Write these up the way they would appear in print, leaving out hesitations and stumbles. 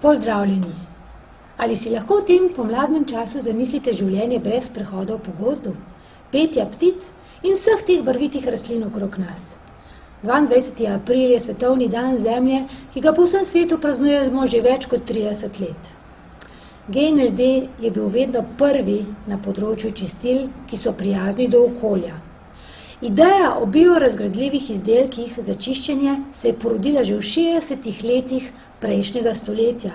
Pozdravljeni! Ali si lahko v tem pomladnem času zamislite življenje brez prehodov po gozdu, petja ptic in vseh teh barvitih rastlin okrog nas? 22. april je svetovni dan zemlje, ki ga po vsem svetu praznujemo že več kot 30 let. GNLD je bil vedno prvi na področju čistil, ki so prijazni do okolja. Ideja o biorazgradljivih izdelkih za čiščenje se je porodila že v 60 letih prejšnjega stoletja.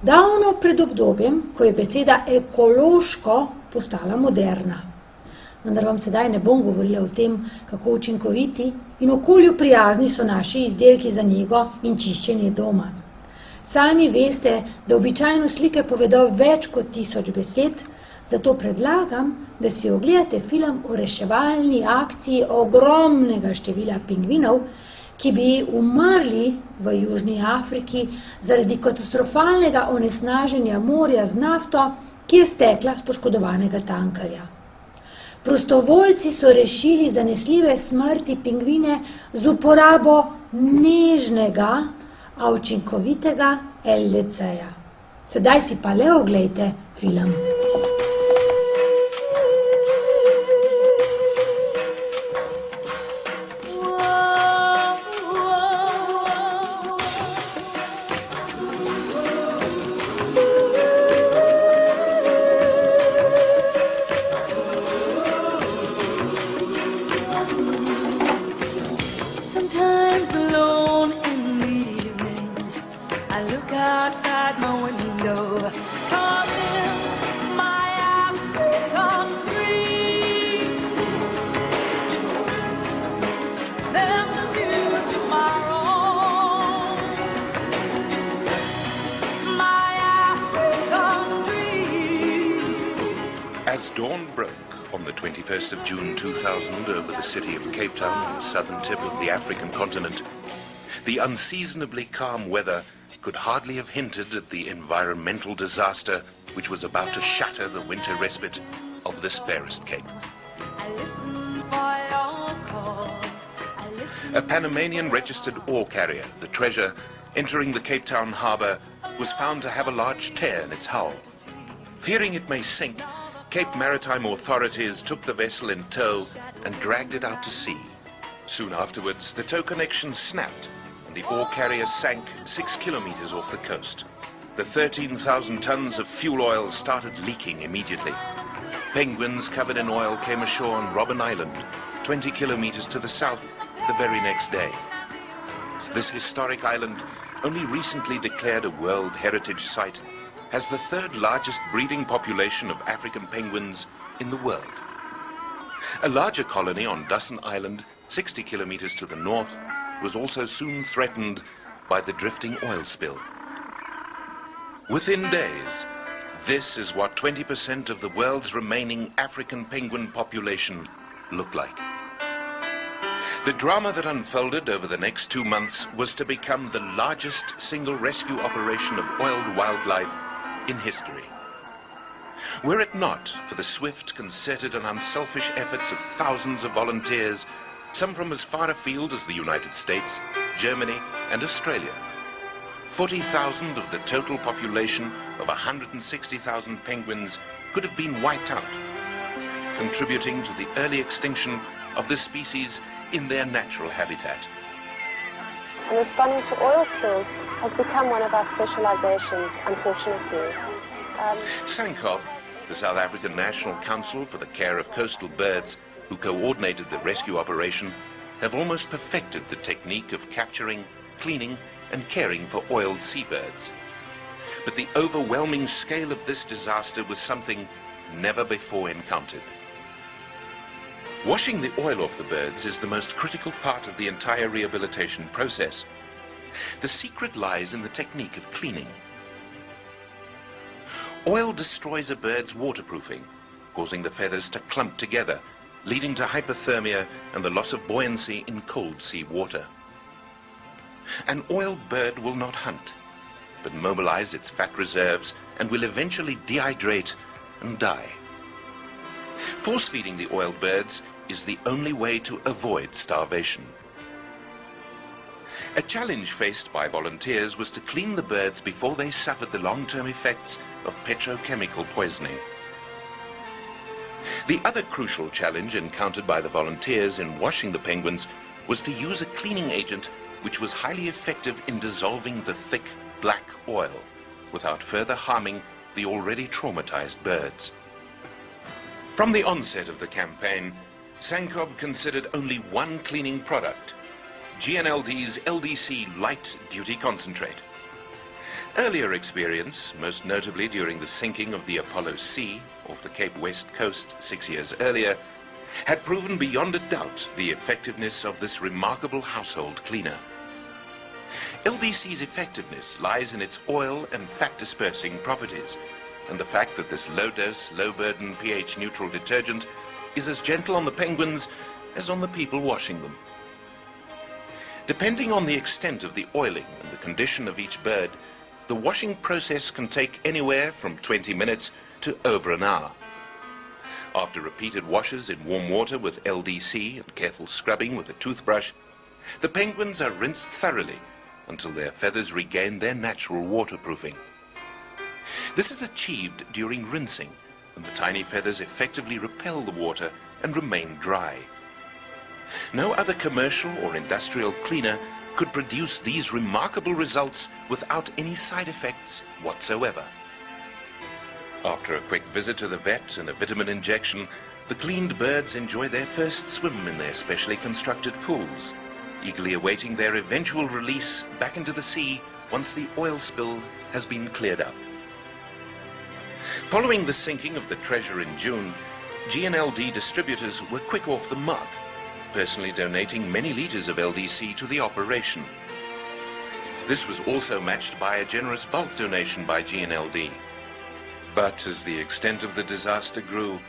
Davno pred obdobjem, ko je beseda ekološko postala moderna. Vendar vam sedaj ne bom govorila o tem, kako učinkoviti in okolju prijazni so naši izdelki za nego in čiščenje doma. Sami veste, da običajno slike povedo več kot 1000 besed, zato predlagam, da si ogledate film o reševalni akciji ogromnega števila pingvinov, ki bi umrli v Južni Afriki zaradi katastrofalnega onesnaženja morja z nafto, ki je stekla s poškodovanega tankerja. Prostovoljci so rešili zanesljive smrti pingvine z uporabo nežnega, a učinkovitega LDC-ja. Sedaj si pa le oglejte film. Sometimes alone in the evening, I look outside my window, caught in my African dream. There's a new tomorrow, my African dream. As dawn broke on the 21st of June 2000 over the city of Cape Town on the southern tip of the African continent, the unseasonably calm weather could hardly have hinted at the environmental disaster which was about to shatter the winter respite of this fairest cape. A Panamanian registered ore carrier, the Treasure, entering the Cape Town harbour, was found to have a large tear in its hull. Fearing it may sink, Cape Maritime authorities took the vessel in tow and dragged it out to sea. Soon afterwards, the tow connection snapped and the ore carrier sank 6 kilometers off the coast. The 13,000 tons of fuel oil started leaking immediately. Penguins covered in oil came ashore on Robben Island, 20 kilometers to the south, the very next day. This historic island, only recently declared a World Heritage Site, has the third largest breeding population of African penguins in the world. A larger colony on Dusson Island, 60 kilometers to the north, was also soon threatened by the drifting oil spill. Within days, this is what 20% of the world's remaining African penguin population looked like. The drama that unfolded over the next 2 months was to become the largest single rescue operation of oiled wildlife in history. Were it not for the swift, concerted and unselfish efforts of thousands of volunteers, some from as far afield as the United States, Germany and Australia, 40,000 of the total population of 160,000 penguins could have been wiped out, contributing to the early extinction of the species in their natural habitat. And responding to oil spills has become one of our specializations, unfortunately. SANCOB, the South African National Council for the Care of Coastal Birds, who coordinated the rescue operation, have almost perfected the technique of capturing, cleaning and caring for oiled seabirds. But the overwhelming scale of this disaster was something never before encountered. Washing the oil off the birds is the most critical part of the entire rehabilitation process. The secret lies in the technique of cleaning. Oil destroys a bird's waterproofing, causing the feathers to clump together, leading to hypothermia and the loss of buoyancy in cold sea water. An oiled bird will not hunt, but mobilize its fat reserves and will eventually dehydrate and die. Force-feeding the oiled birds is the only way to avoid starvation. A challenge faced by volunteers was to clean the birds before they suffered the long-term effects of petrochemical poisoning. The other crucial challenge encountered by the volunteers in washing the penguins was to use a cleaning agent which was highly effective in dissolving the thick black oil without further harming the already traumatized birds. From the onset of the campaign, Sancob considered only one cleaning product: GNLD's LDC Light Duty Concentrate. Earlier experience, most notably during the sinking of the Apollo C off the Cape West coast 6 years earlier, had proven beyond a doubt the effectiveness of this remarkable household cleaner. LDC's effectiveness lies in its oil and fat dispersing properties, and the fact that this low-dose, low-burden, pH-neutral detergent is as gentle on the penguins as on the people washing them. Depending on the extent of the oiling and the condition of each bird, the washing process can take anywhere from 20 minutes to over an hour. After repeated washes in warm water with LDC and careful scrubbing with a toothbrush, the penguins are rinsed thoroughly until their feathers regain their natural waterproofing. This is achieved during rinsing, and the tiny feathers effectively repel the water and remain dry. No other commercial or industrial cleaner could produce these remarkable results without any side effects whatsoever. After a quick visit to the vet and a vitamin injection, the cleaned birds enjoy their first swim in their specially constructed pools, eagerly awaiting their eventual release back into the sea once the oil spill has been cleared up. Following the sinking of the Treasure in June, GNLD distributors were quick off the mark, personally donating many litres of LDC to the operation. This was also matched by a generous bulk donation by GNLD. But as the extent of the disaster grew,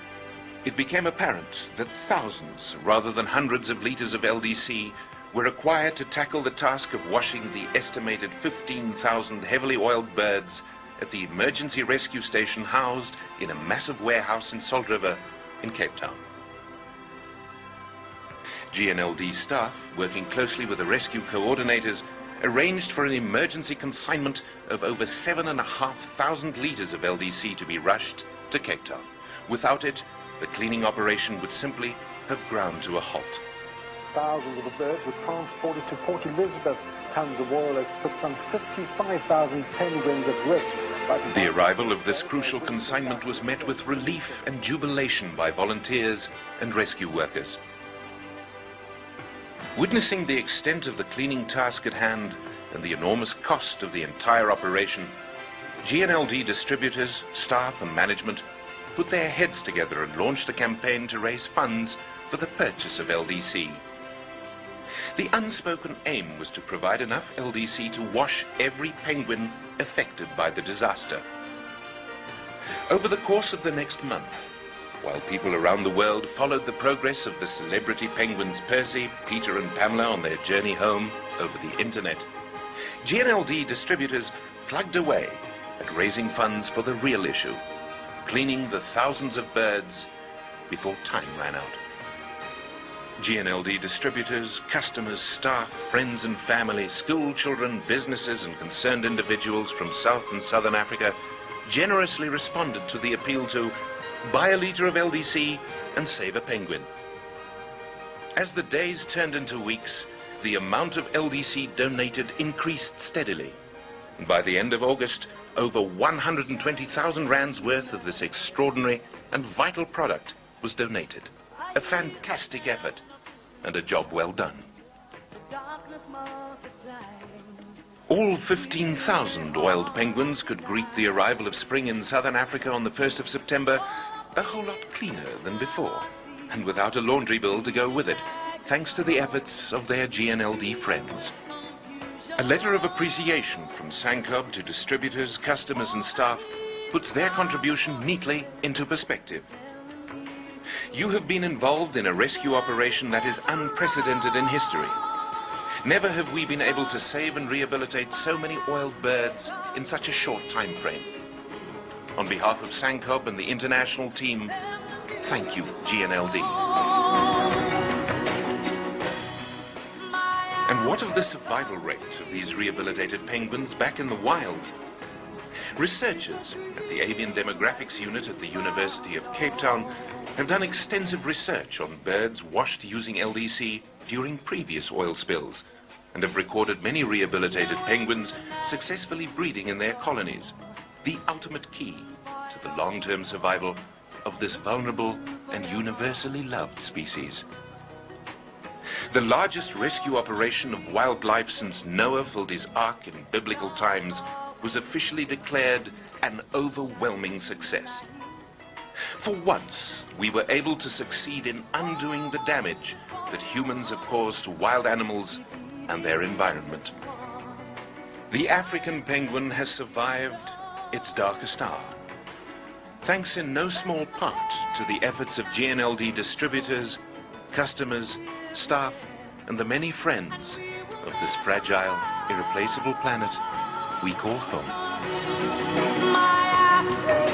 it became apparent that thousands rather than hundreds of litres of LDC were required to tackle the task of washing the estimated 15,000 heavily oiled birds at the emergency rescue station housed in a massive warehouse in Salt River in Cape Town. GNLD staff, working closely with the rescue coordinators, arranged for an emergency consignment of over 7,500 litres of LDC to be rushed to Cape Town. Without it, the cleaning operation would simply have ground to a halt. Thousands of the birds were transported to Port Elizabeth. Tons of oil has put some 55,000 penguins at risk. The arrival of this crucial consignment was met with relief and jubilation by volunteers and rescue workers. Witnessing the extent of the cleaning task at hand and the enormous cost of the entire operation, GNLD distributors, staff and management put their heads together and launched a campaign to raise funds for the purchase of LDC. The unspoken aim was to provide enough LDC to wash every penguin affected by the disaster. Over the course of the next month, while people around the world followed the progress of the celebrity penguins Percy, Peter and Pamela on their journey home over the internet, GNLD distributors plugged away at raising funds for the real issue, cleaning the thousands of birds before time ran out. GNLD distributors, customers, staff, friends and family, school children, businesses and concerned individuals from South and Southern Africa generously responded to the appeal to buy a litre of LDC and save a penguin. As the days turned into weeks, the amount of LDC donated increased steadily. And by the end of August, over 120,000 rands worth of this extraordinary and vital product was donated. A fantastic effort and a job well done. All 15,000 oiled penguins could greet the arrival of spring in southern Africa on the 1st of September a whole lot cleaner than before, and without a laundry bill to go with it, thanks to the efforts of their GNLD friends. A letter of appreciation from Sancob to distributors, customers and staff puts their contribution neatly into perspective. You have been involved in a rescue operation that is unprecedented in history. Never have we been able to save and rehabilitate so many oiled birds in such a short time frame. On behalf of Sancob and the international team, thank you, GNLD. And And what of the survival rate of these rehabilitated penguins back in the wild? Researchers at the Avian Demographics Unit at the University of Cape Town have done extensive research on birds washed using LDC during previous oil spills and have recorded many rehabilitated penguins successfully breeding in their colonies, the ultimate key to the long-term survival of this vulnerable and universally loved species. The largest rescue operation of wildlife since Noah filled his ark in biblical times was officially declared an overwhelming success. For once, we were able to succeed in undoing the damage that humans have caused to wild animals and their environment. The African penguin has survived its darkest hour, thanks in no small part to the efforts of GNLD distributors, customers, staff, and the many friends of this fragile, irreplaceable planet we call home. My